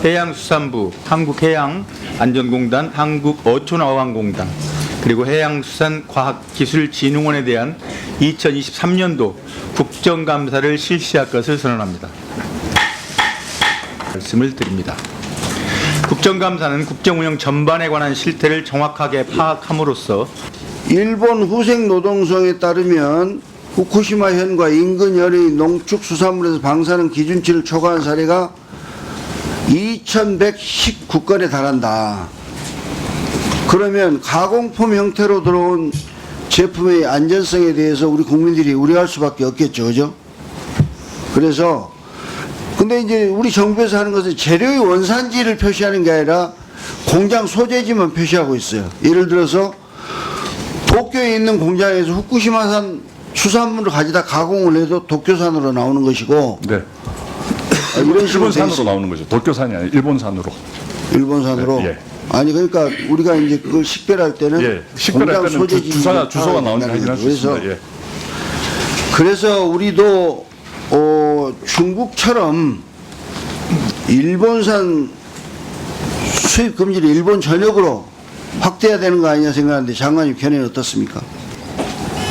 해양수산부, 한국해양안전공단, 한국어촌어항공단, 그리고 해양수산과학기술진흥원에 대한 2023년도 국정감사를 실시할 것을 선언합니다. 말씀을 드립니다. 국정감사는 국정운영 전반에 관한 실태를 정확하게 파악함으로써 일본 후생노동성에 따르면 후쿠시마현과 인근현의 농축수산물에서 방사능 기준치를 초과한 사례가 2119건에 달한다. 그러면 가공품 형태로 들어온 제품의 안전성에 대해서 우리 국민들이 우려할 수밖에 없겠죠. 그죠? 그래서 근데 이제 우리 정부에서 하는 것은 재료의 원산지를 표시하는 게 아니라 공장 소재지만 표시하고 있어요. 예를 들어서 도쿄에 있는 공장에서 후쿠시마산 수산물을 가져다 가공을 해도 도쿄산으로 나오는 것이고, 네. 이런 식으로 일본산으로 나오는 거죠. 도쿄산이 아니라 일본산으로. 일본산으로. 네, 예. 아니 그러니까 우리가 이제 그걸 식별할 때는 예. 식별할 공장 때는 소재지 주소가 나오는 게 확인할 수 있습니다. 예. 그래서 우리도 중국처럼 일본산 수입 금지를 일본 전역으로 확대해야 되는 거 아니냐 생각하는데 장관님 견해는 어떻습니까?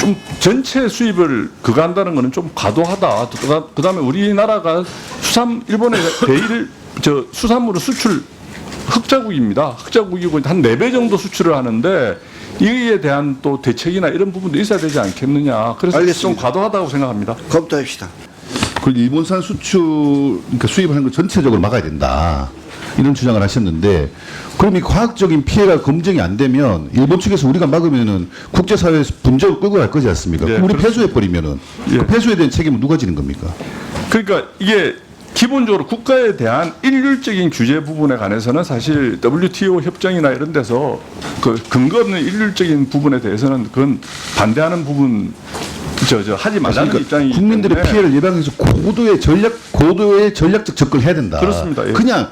좀 전체 수입을 그거 한다는 거는 좀 과도하다. 그다음에 우리나라가 일본의 수산물을 수출 흑자국입니다. 흑자국이고 한 4배 정도 수출을 하는데 이에 대한 또 대책이나 이런 부분도 있어야 되지 않겠느냐. 그래서 알겠습니다. 좀 과도하다고 생각합니다. 검토합시다. 그 일본산 수출, 그러니까 수입하는 걸 전체적으로 막아야 된다. 이런 주장을 하셨는데, 그럼 이 과학적인 피해가 검증이 안 되면 일본 측에서 우리가 막으면은 국제사회에서 분쟁을 끌고 갈 거지 않습니까? 예, 그럼 우리 그렇습니다. 폐소해버리면은 예. 그 폐소에 대한 책임은 누가 지는 겁니까? 그러니까 이게 기본적으로 국가에 대한 일률적인 규제 부분에 관해서는 사실 WTO 협정이나 이런 데서 그 근거 없는 일률적인 부분에 대해서는 그건 반대하는 부분 하지 말라는 그러니까 입장이기 국민들의 때문에. 피해를 예방해서 고도의 전략적 접근을 해야 된다. 그렇습니다. 예. 그냥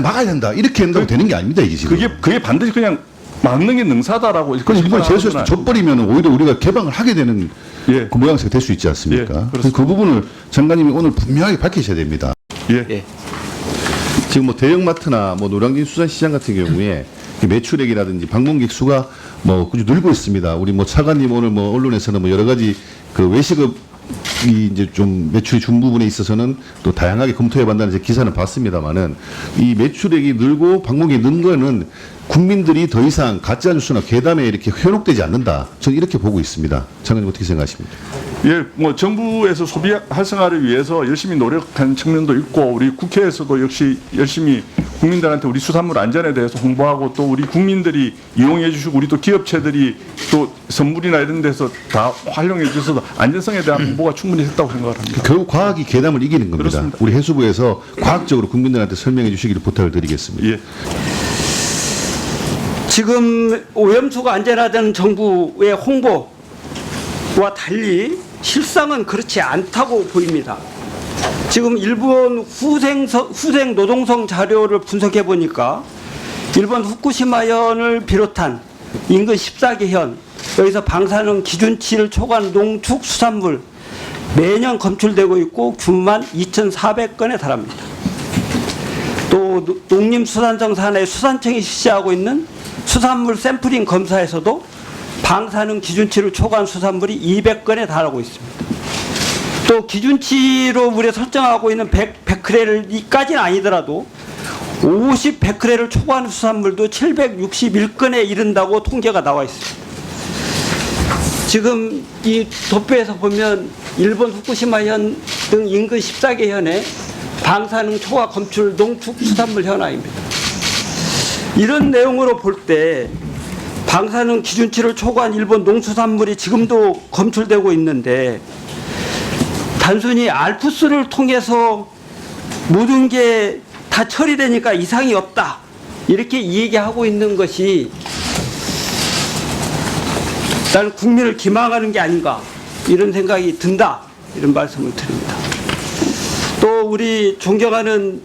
막아야 된다. 이렇게 한다고 되는 게 아닙니다, 이게 지금. 그게 반드시 그냥 막는 게 능사다라고. 그래서 이번에 제소에서 져버리면 오히려 우리가 개방을 하게 되는 예. 그 모양새가 될 수 있지 않습니까? 예, 그래서 그렇습니다. 그 부분을 장관님이 오늘 분명하게 밝히셔야 됩니다. 예. 지금 뭐 대형마트나 뭐 노량진 수산시장 같은 경우에 매출액이라든지 방문객 수가 뭐 꾸준히 늘고 있습니다. 우리 뭐 차관님 오늘 뭐 언론에서는 뭐 여러 가지 그 외식업이 이제 좀 매출이 준 부분에 있어서는 또 다양하게 검토해 본다는 제 기사는 봤습니다만은 이 매출액이 늘고 방문객이 는 거는 국민들이 더 이상 가짜 뉴스나 괴담에 이렇게 현혹되지 않는다. 저는 이렇게 보고 있습니다. 장관님 어떻게 생각하십니까? 예, 뭐 정부에서 소비 활성화를 위해서 열심히 노력한 측면도 있고 우리 국회에서도 역시 열심히 국민들한테 우리 수산물 안전에 대해서 홍보하고 또 우리 국민들이 이용해 주시고 우리 또 기업체들이 또 선물이나 이런 데서 다 활용해 주셔서 안전성에 대한 홍보가 충분히 됐다고 생각을 합니다. 결국 과학이 괴담을 이기는 겁니다. 그렇습니다. 우리 해수부에서 과학적으로 국민들한테 설명해 주시기를 부탁을 드리겠습니다. 예. 지금 오염수가 안전하다는 정부의 홍보와 달리 실상은 그렇지 않다고 보입니다. 지금 일본 후생 노동성 자료를 분석해 보니까 일본 후쿠시마현을 비롯한 인근 14개 현 여기서 방사능 기준치를 초과한 농축수산물 매년 검출되고 있고 규모만 2,400건에 달합니다. 또 농림수산성산의 수산청이 실시하고 있는 수산물 샘플링 검사에서도 방사능 기준치를 초과한 수산물이 200건에 달하고 있습니다. 또 기준치로 우리가 설정하고 있는 100베크렐까지는 아니더라도 50베크렐을 초과하는 수산물도 761건에 이른다고 통계가 나와 있습니다. 지금 이 도표에서 보면 일본 후쿠시마현 등 인근 14개 현에 방사능 초과 검출 농축수산물 현황입니다. 이런 내용으로 볼 때 방사능 기준치를 초과한 일본 농수산물이 지금도 검출되고 있는데 단순히 알프스를 통해서 모든 게 다 처리되니까 이상이 없다 이렇게 얘기하고 있는 것이 나는 국민을 기망하는 게 아닌가 이런 생각이 든다 이런 말씀을 드립니다. 또 우리 존경하는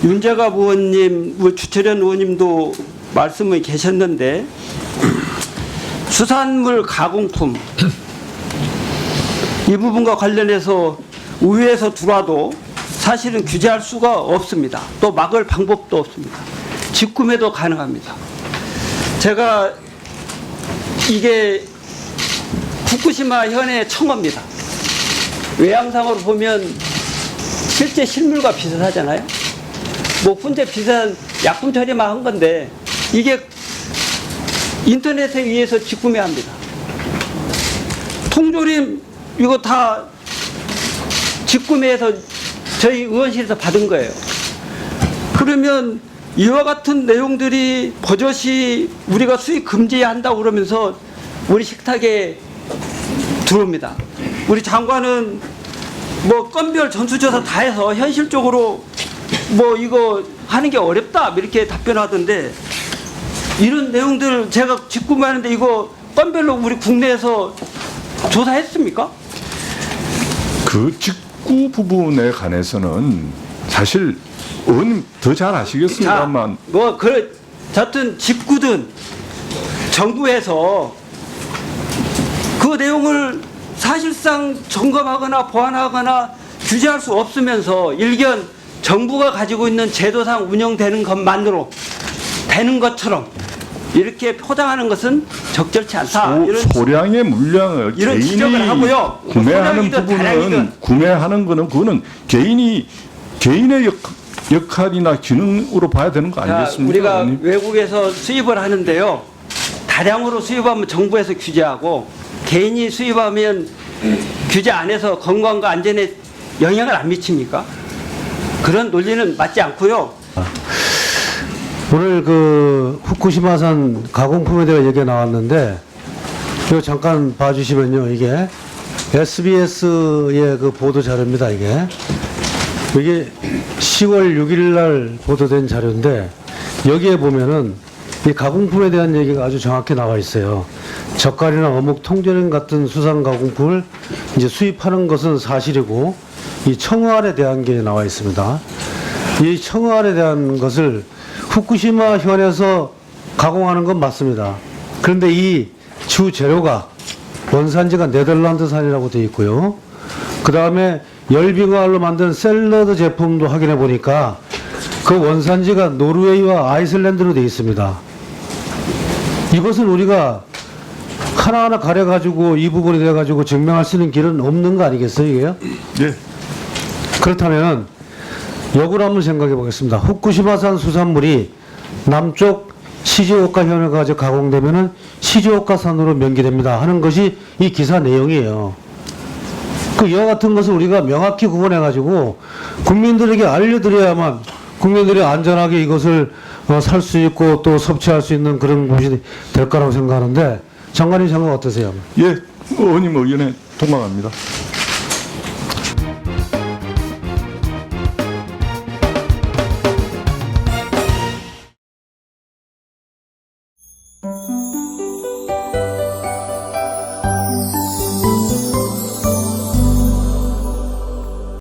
윤재갑 의원님, 주철현 의원님도 말씀을 계셨는데 수산물 가공품 이 부분과 관련해서 의회에서 들어와도 사실은 규제할 수가 없습니다. 또 막을 방법도 없습니다. 직구매도 가능합니다. 제가 이게 후쿠시마 현의 청어입니다. 외양상으로 보면 실제 실물과 비슷하잖아요. 뭐 훈제 비슷한 약품 처리만 한 건데 이게 인터넷에 의해서 직구매합니다. 통조림 이거 다 직구매해서 저희 의원실에서 받은 거예요. 그러면 이와 같은 내용들이 버젓이 우리가 수입 금지한다고 그러면서 우리 식탁에 들어옵니다. 우리 장관은 뭐 건별 전수조사 다 해서 현실적으로 뭐 이거 하는 게 어렵다 이렇게 답변하던데 이런 내용들 제가 직구매하는데 이거 건별로 우리 국내에서 조사했습니까? 그 직구 부분에 관해서는 사실 의원님 더 잘 아시겠습니다만 뭐 저튼 직구든 정부에서 그 내용을 사실상 점검하거나 보완하거나 규제할 수 없으면서 일견 정부가 가지고 있는 제도상 운영되는 것만으로 되는 것처럼 이렇게 포장하는 것은 적절치 않다. 소량의 물량을 이런 개인이 지적을 하고요. 구매하는 소량이든 부분은 다량이든. 구매하는 거는 그거는 개인의 역할이나 기능으로 봐야 되는 거 아니겠습니까? 우리가 의원님? 외국에서 수입을 하는데요. 다량으로 수입하면 정부에서 규제하고 개인이 수입하면 규제 안 해서 건강과 안전에 영향을 안 미칩니까? 그런 논리는 맞지 않고요. 오늘 그 후쿠시마산 가공품에 대한 얘기가 나왔는데 이거 잠깐 봐주시면요. 이게 SBS의 그 보도 자료입니다. 이게 10월 6일 날 보도된 자료인데 여기에 보면은 이 가공품에 대한 얘기가 아주 정확히 나와 있어요. 젓갈이나 어묵, 통조림 같은 수산 가공품을 이제 수입하는 것은 사실이고 이 청어알에 대한 게 나와 있습니다. 이 청어알에 대한 것을 후쿠시마 현에서 가공하는 건 맞습니다. 그런데 이 주 재료가 원산지가 네덜란드산이라고 되어 있고요. 그 다음에 열빙어알로 만든 샐러드 제품도 확인해 보니까 그 원산지가 노르웨이와 아이슬란드로 되어 있습니다. 이것은 우리가 하나하나 가려가지고 이 부분에 대해 가지고 증명할 수 있는 길은 없는 거 아니겠어요, 이게요? 예. 그렇다면 역으로 한번 생각해 보겠습니다. 후쿠시마산 수산물이 남쪽 시즈오카 현에 가서 가공되면은 시즈오카산으로 명기됩니다 하는 것이 이 기사 내용이에요. 그 이와 같은 것을 우리가 명확히 구분해 가지고 국민들에게 알려드려야만 국민들이 안전하게 이것을 살 수 있고 또 섭취할 수 있는 그런 곳이 될 거라고 생각하는데 장관님 생각 어떠세요? 예, 의원님 의견에 동감합니다.